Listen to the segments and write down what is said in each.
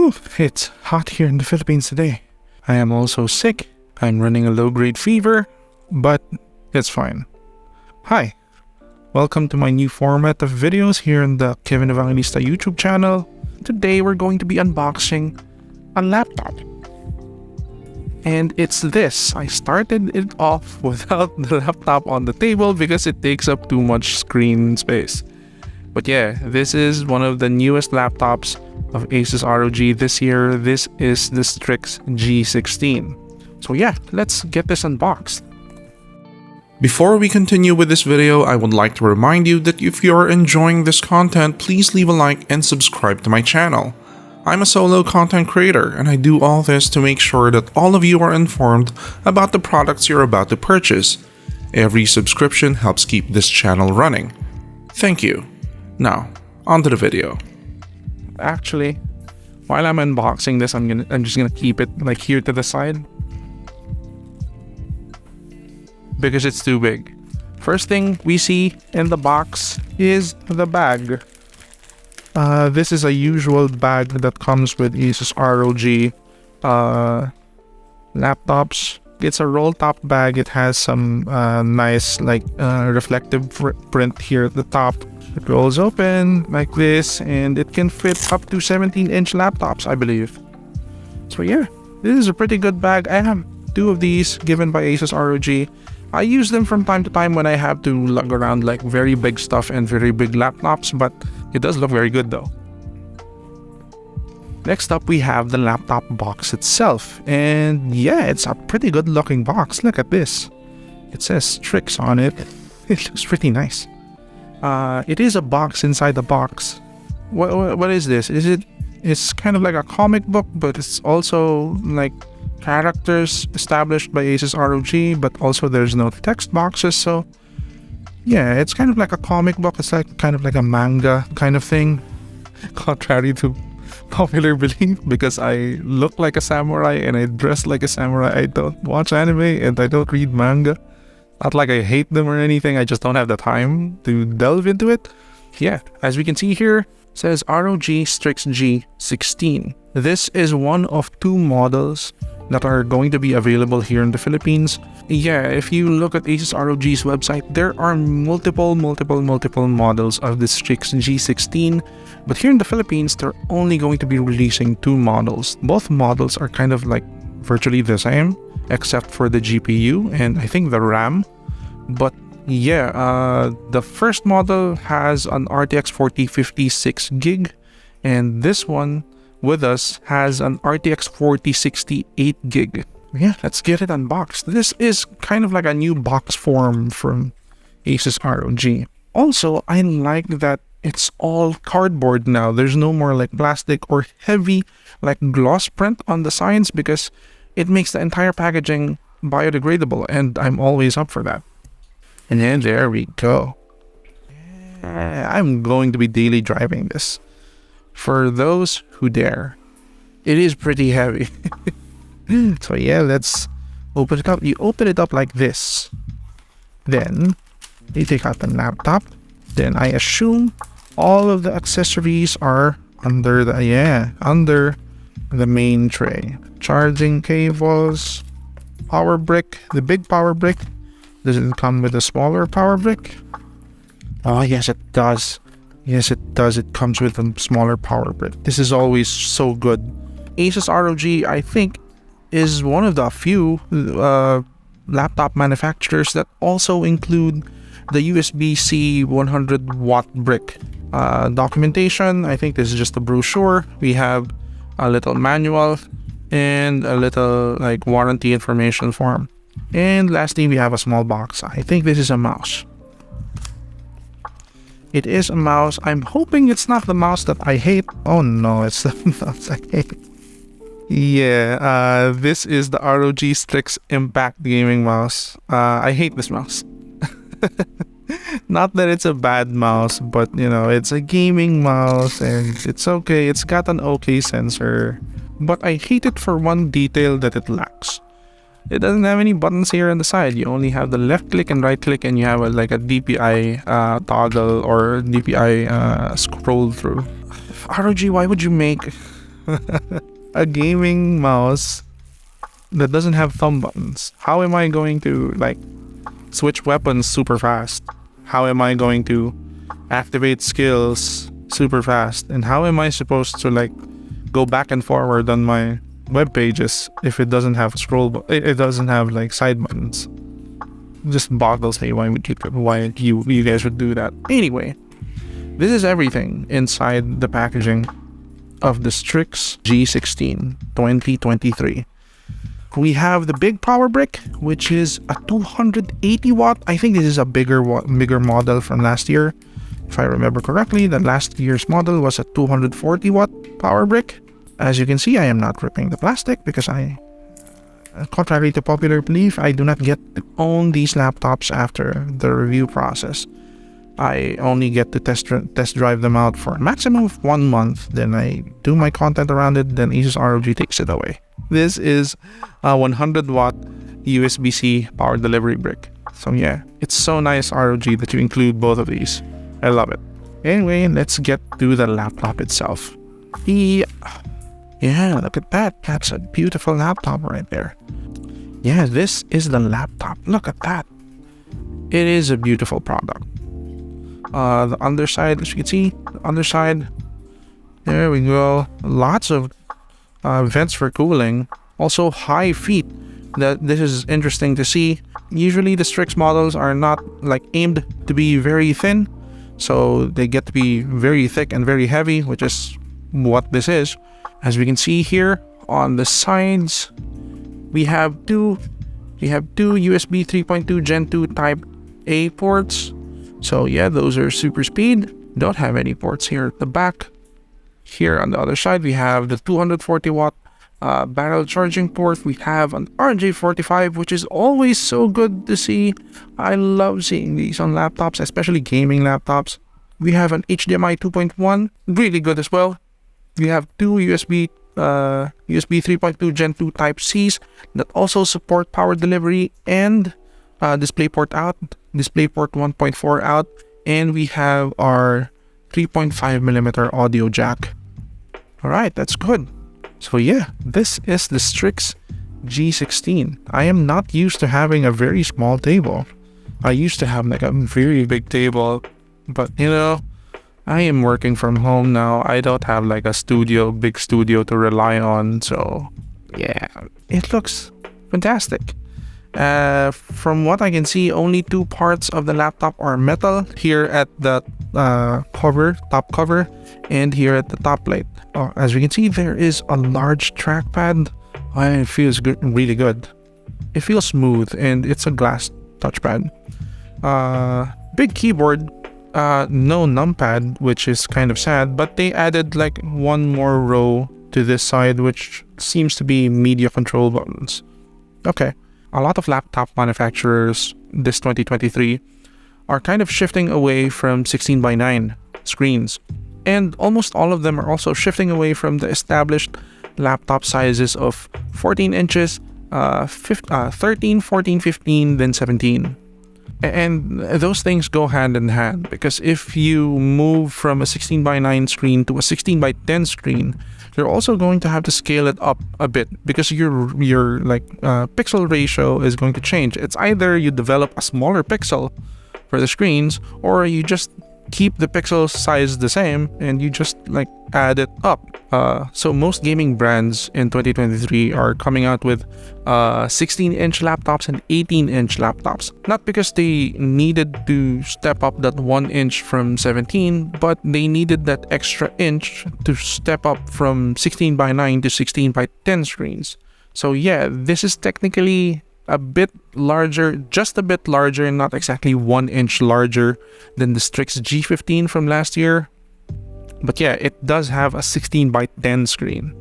Whew, it's hot here in the Philippines today. I am also sick. I'm running a low-grade fever, but it's fine. Hi, welcome to my new format of videos here on the Kevin Evangelista YouTube channel. Today we're going to be unboxing a laptop. And it's this. I started it off without the laptop on the table because it takes up too much screen space. But yeah, this is one of the newest laptops of ASUS ROG this year. This is the Strix G16. So yeah, let's get this unboxed. Before we continue with this video, I would like to remind you that if you are enjoying this content, please leave a like and subscribe to my channel. I'm a solo content creator and I do all this to make sure that all of you are informed about the products you're about to purchase. Every subscription helps keep this channel running. Thank you. Now, on to the video. Actually, while I'm unboxing this, I'm just gonna keep it like here to the side because it's too big. First thing we see in the box is the bag. This is a usual bag that comes with ASUS ROG laptops. It's a roll top bag. It has some nice reflective print here at the top. It rolls open like this and it can fit up to 17-inch laptops, I believe. So yeah, this is a pretty good bag. I have two of these given by ASUS ROG. I use them from time to time when I have to lug around like very big stuff and very big laptops, but it does look very good though. Next up, we have the laptop box itself. And yeah, it's a pretty good looking box. Look at this. It says Strix on it. It looks pretty nice. It is a box inside the box. What is this? It's kind of like a comic book, but it's also like characters established by ASUS ROG, but also there's no text boxes. So yeah, it's kind of like a comic book. It's like kind of like a manga kind of thing, contrary to popular belief, because I look like a samurai and I dress like a samurai. I don't watch anime and I don't read manga. Not like I hate them or anything, I just don't have the time to delve into it. Yeah, as we can see here, it says ROG Strix G16. This is one of two models that are going to be available here in the Philippines. Yeah, if you look at ASUS ROG's website, there are multiple models of the Strix G16. But here in the Philippines, they're only going to be releasing two models. Both models are kind of like virtually the same, except for the GPU and I think the RAM. But yeah, the first model has an RTX 4050 6GB, and this one with us has an RTX 4060 8GB. Yeah, let's get it unboxed. This is kind of like a new box form from ASUS ROG. Also, I like that it's all cardboard now. There's no more like plastic or heavy like gloss print on the sides because it makes the entire packaging biodegradable, and I'm always up for that. And then there we go. I'm going to be daily driving this. For those who dare. It is pretty heavy. So yeah, let's open it up. You open it up like this. Then you take out the laptop. Then I assume all of the accessories are under the main tray. Charging cables, power brick, the big power brick. Does it come with a smaller power brick? Oh yes, it does. Yes, it does. It comes with a smaller power brick. This is always so good. ASUS ROG, I think, is one of the few laptop manufacturers that also include the USB-C 100-watt brick. Documentation, I think this is just a brochure. We have a little manual and a little like warranty information form. And lastly, we have a small box. I think this is a mouse. It is a mouse. I'm hoping it's not the mouse that I hate. Oh no, it's the mouse I hate. Yeah, this is the ROG Strix Impact Gaming Mouse. I hate this mouse. Not that it's a bad mouse, but you know, it's a gaming mouse and it's okay. It's got an okay sensor, but I hate it for one detail that it lacks. It doesn't have any buttons here on the side. You only have the left click and right click, and you have like a DPI toggle or DPI scroll through. ROG, why would you make A gaming mouse that doesn't have thumb buttons. How am I going to like switch weapons super fast? How am I going to activate skills super fast? And how am I supposed to like go back and forward on my web pages if it doesn't have it doesn't have like side buttons? Just boggles me why you guys would do that. Anyway, this is everything inside the packaging of the Strix G16 2023. We have the big power brick, which is a 280 watt. I think this is a bigger model from last year. If I remember correctly, the last year's model was a 240 watt power brick. As you can see, I am not ripping the plastic because contrary to popular belief, I do not get to own these laptops after the review process. I only get to test drive them out for a maximum of 1 month. Then I do my content around it. Then ASUS ROG takes it away. This is a 100 watt USB-C power delivery brick. So yeah, it's so nice ROG that you include both of these. I love it. Anyway, let's get to the laptop itself. Yeah, look at that. That's a beautiful laptop right there. Yeah, this is the laptop. Look at that. It is a beautiful product. The underside, as you can see, the underside. There we go. Lots of vents for cooling. Also high feet. This is interesting to see. Usually the Strix models are not like aimed to be very thin, so they get to be very thick and very heavy, which is what this is. As we can see here on the sides, we have two USB 3.2 Gen 2 Type A ports. So yeah, those are super speed. Don't have any ports here at the back. Here on the other side, we have the 240 watt barrel charging port. We have an RJ45, which is always so good to see. I love seeing these on laptops, especially gaming laptops. We have an HDMI 2.1, really good as well. We have two USB 3.2 Gen 2 Type Cs that also support power delivery and DisplayPort out, DisplayPort 1.4 out, and we have our 3.5mm audio jack. Alright, that's good. So yeah, this is the Strix G16. I am not used to having a very small table. I used to have like a very big table, but you know, I am working from home now. I don't have like a big studio to rely on, so yeah, it looks fantastic. From what I can see, only two parts of the laptop are metal, here at the top cover, and here at the top plate. As we can see, there is a large trackpad. It feels good, really good. It feels smooth, and it's a glass touchpad. Big keyboard, no numpad, which is kind of sad, but they added like one more row to this side, which seems to be media control buttons. Okay. A lot of laptop manufacturers this 2023 are kind of shifting away from 16:9 screens, and almost all of them are also shifting away from the established laptop sizes of 14 inches, 13, 14, 15, then 17. And those things go hand in hand, because if you move from a 16:9 screen to a 16:10 screen, you're also going to have to scale it up a bit, because your like pixel ratio is going to change. It's either you develop a smaller pixel for the screens, or you just keep the pixel size the same and you just like add it up. So most gaming brands in 2023 are coming out with 16-inch laptops and 18-inch laptops. Not because they needed to step up that 1 inch from 17, but they needed that extra inch to step up from 16:9 to 16:10 screens. So yeah, this is technically a bit larger, just a bit larger, not exactly 1 inch larger than the Strix G15 from last year. But yeah, it does have a 16:10 screen.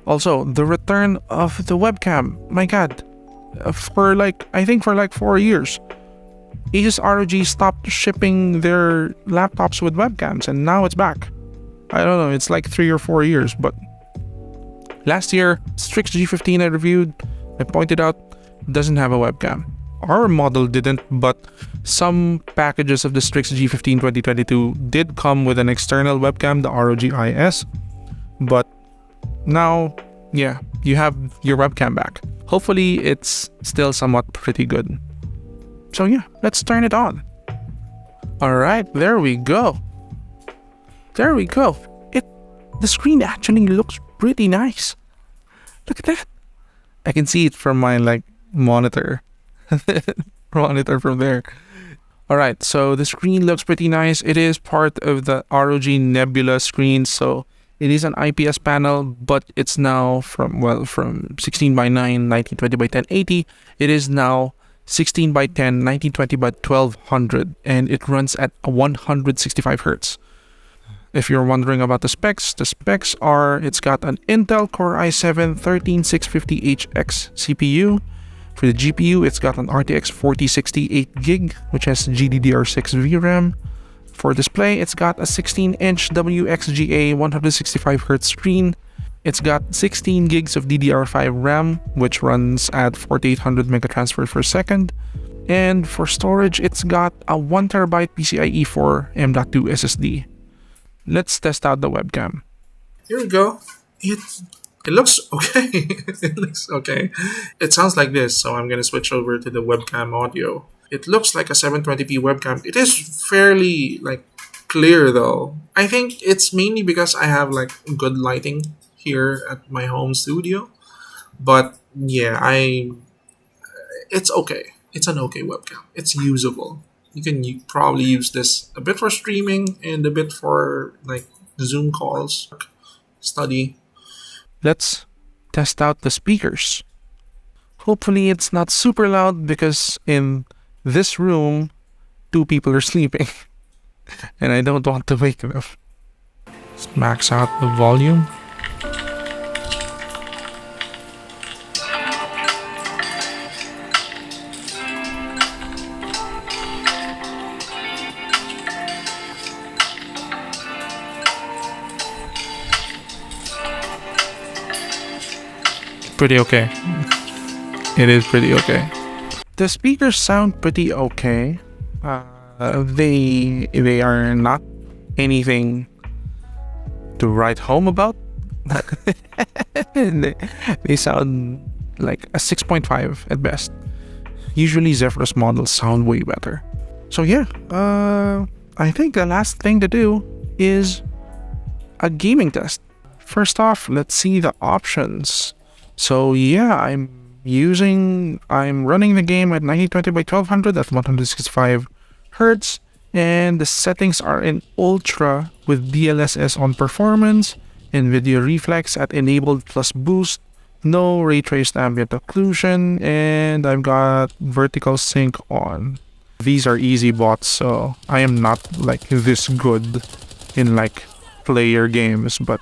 Also, the return of the webcam. My god. I think for like 4 years, ASUS ROG stopped shipping their laptops with webcams, and now it's back. I don't know, it's like 3 or 4 years, but last year, Strix G15 I reviewed, I pointed out, doesn't have a webcam. Our model didn't, but some packages of the Strix G15 2022 did come with an external webcam, the ROG IS, but now, yeah, you have your webcam back. Hopefully, it's still somewhat pretty good. So yeah, let's turn it on. Alright, there we go. There we go. The screen actually looks pretty nice. Look at that. I can see it from my monitor. Monitor from there. Alright, so the screen looks pretty nice. It is part of the ROG Nebula screen, so it is an IPS panel, but it's now from 16 by 9, 1920 by 1080. It is now 16 by 10, 1920 by 1200, and it runs at 165 Hertz. If you're wondering about the specs are, it's got an Intel Core i7-13650HX CPU. For the GPU, it's got an RTX 4060 8GB, which has GDDR6 VRAM. For display, it's got a 16-inch WXGA 165Hz screen. It's got 16 gigs of DDR5 RAM, which runs at 4800 megatransfers per second. And for storage, it's got a 1TB PCIe 4 M.2 SSD. Let's test out the webcam. Here we go. It looks okay. It looks okay. It sounds like this, so I'm gonna switch over to the webcam audio. It looks like a 720p webcam. It is fairly clear though. I think it's mainly because I have good lighting here at my home studio. But yeah, it's okay. It's an okay webcam. It's usable. You can probably use this a bit for streaming and a bit for Zoom calls, study. Let's test out the speakers. Hopefully it's not super loud because in this room, 2 people are sleeping and I don't want to wake them. Let's max out the volume. Pretty okay. It is pretty okay. The speakers sound pretty okay. They are not anything to write home about. they sound like a 6.5 at best. Usually Zephyrus models sound way better. So yeah, I think the last thing to do is a gaming test. First off, let's see the options. So yeah, I'm running the game at 1920 by 1200 at 165 Hertz, and the settings are in Ultra with DLSS on performance, NVIDIA Reflex at enabled plus boost, no ray traced ambient occlusion, and I've got vertical sync on. These are easy bots, so I am not this good in player games, but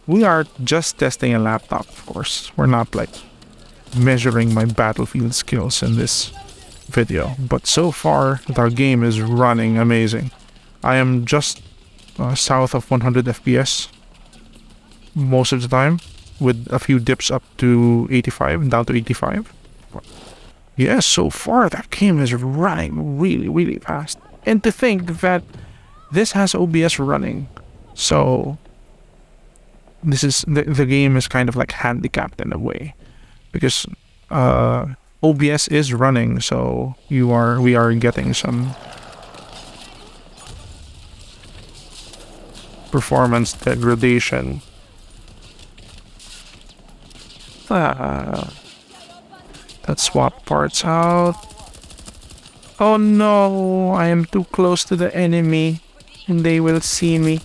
we are just testing a laptop, of course. We're not measuring my Battlefield skills in this video. But so far, our game is running amazing. I am just south of 100 FPS most of the time, with a few dips up to 85, down to 85. Yeah, so far that game is running really, really fast. And to think that this has OBS running, so this is the game is kind of handicapped in a way, because OBS is running, so we are getting some performance degradation. Let's swap parts out. Oh no, I am too close to the enemy and they will see me.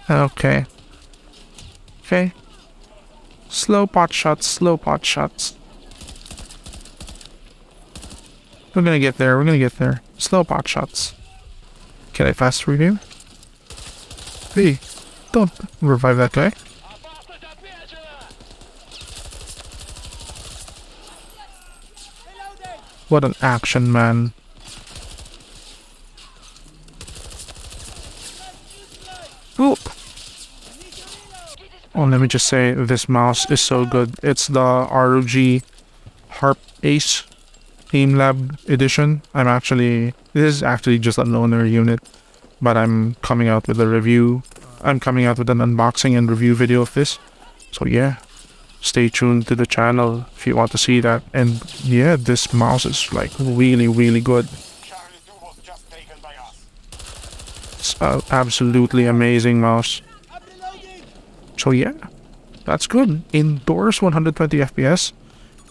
Okay. Slow pot shots. We're gonna get there. Slow pot shots. Can I fast review? Hey, don't revive that guy. What an action man. Ooh. Oh, let me just say, this mouse is so good. It's the ROG Harp Ace Aim Lab edition. This is actually just a loaner unit, but I'm coming out with a review I'm coming out with an unboxing and review video of this. So yeah, stay tuned to the channel if you want to see that. And yeah, this mouse is like really, really good. It's an absolutely amazing mouse. So yeah, that's good. Indoors 120 FPS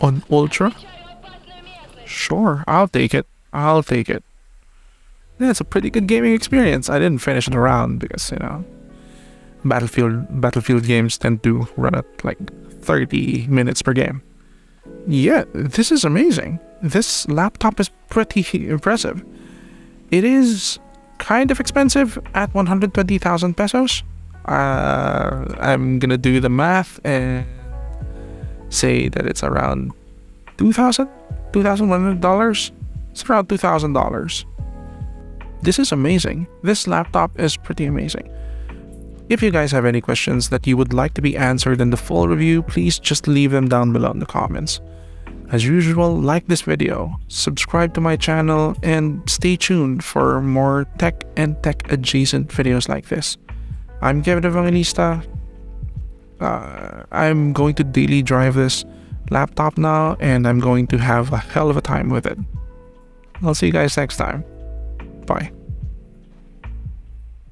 on Ultra. Sure, I'll take it. I'll take it. Yeah, it's a pretty good gaming experience. I didn't finish the round because, you know, Battlefield games tend to run at like 30 minutes per game. Yeah, this is amazing. This laptop is pretty impressive. It is kind of expensive at 120,000 pesos. I'm gonna do the math and say that it's around $2,100. It's around $2,000. This is amazing. This laptop is pretty amazing. If you guys have any questions that you would like to be answered in the full review, please just leave them down below in the comments. As usual, like this video, subscribe to my channel, and stay tuned for more tech and tech adjacent videos like this. I'm Kevin Evangelista. I'm going to daily drive this laptop now, and I'm going to have a hell of a time with it. I'll see you guys next time. Bye.